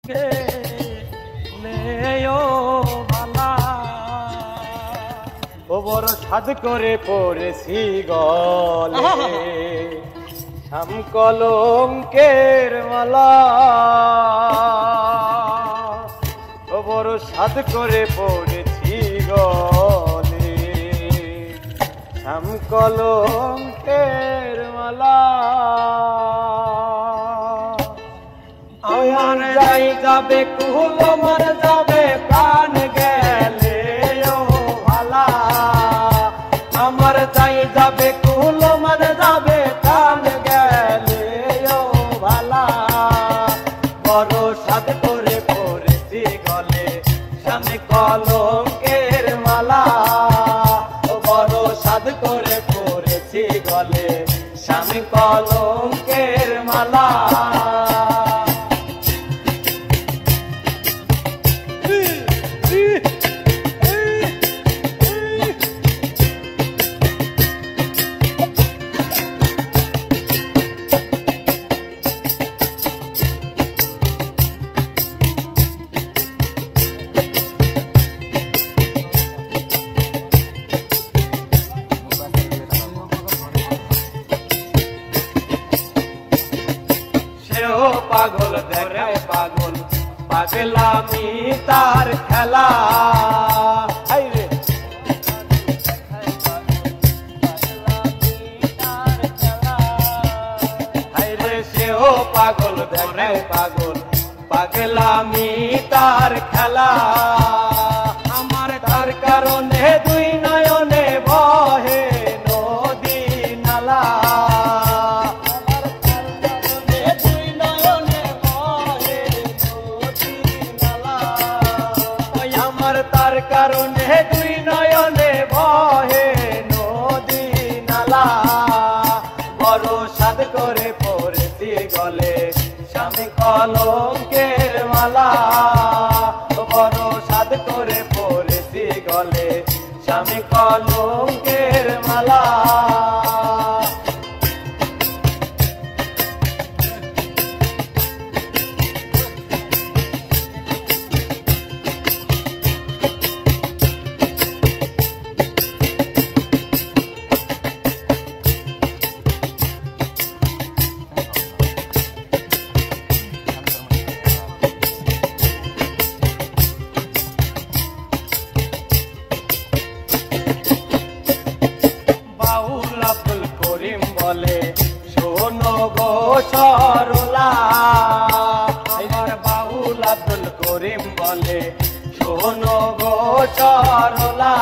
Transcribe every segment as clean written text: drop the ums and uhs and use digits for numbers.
ও বড় সাধ করে পড়েছি গলে শাম কলঙ্কের মালা। ও বড় সাধ করে পড়েছি গলে শাম কলঙ্কের মালা। আমার যাই যাবে কুল মর যাবে প্রাণ গেলে ও ভালা। আমার যাই যাবে কুল মর যাবে প্রাণ গেলে ও ভালা। বড় সাধ করে পড়েছি গলে স্বামী কলঙ্কের মালা। বড় সাধ করে পড়েছি গলে স্বামী কলঙ্কের মালা। পাগল ধরে পাগল পাগলামি তার খেলা। সেও পাগল ধরে পাগল পাগলামি তার খেলা। আমার তার কারণে দুই নয়নে বহে নদী নালা। তার কারণে দুই নয়নে বহে নদী নালা। বড় সাধ করে পড়েছি গলে স্বামী কলঙ্কের মালা। বড় সাধ করে পড়েছি গলে স্বামী কলঙ্কের মালা। আব্দুল করিম বলে শোনো গো সরলা। আমার বাউল আব্দুল করিম বলে শোনো গো সরলা।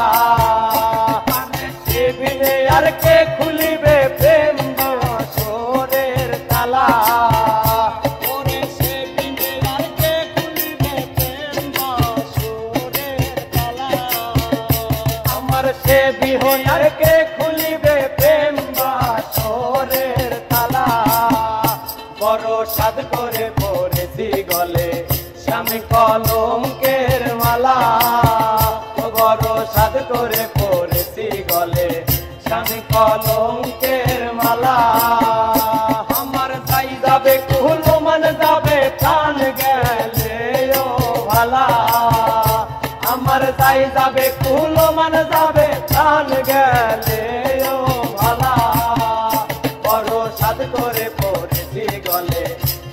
সে বিনে আর কে খুলিবে প্রেম বাসরের তালা। সে বিনে আর কে খুলিবে প্রেম বাসরের তালা। আমার সে বিহন আর কে খুলিবে প্রেম বাসরের তালা। বড় সাধ করে পড়েছি গলে স্বামী কলঙ্কের মালা। বড় সাধ করে পড়েছি গলে স্বামী কলঙ্কের মালা। আমার যাই যাবে কুল মান যাবে প্রাণ গেলে ও ভালা। আমার যাই যাবে কুল মান যাবে প্রাণ গেলে ও ভালা। বড় সাধ করে পড়েছি গলে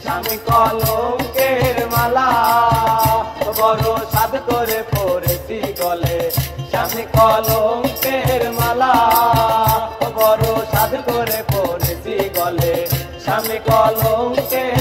স্বামী কলঙ্কের মালা। বড় সাধ করে পড়েছি গলে স্বামী কলঙ্কের মালা। বড় সাধ করে পড়েছি গলে স্বামী কলঙ্কের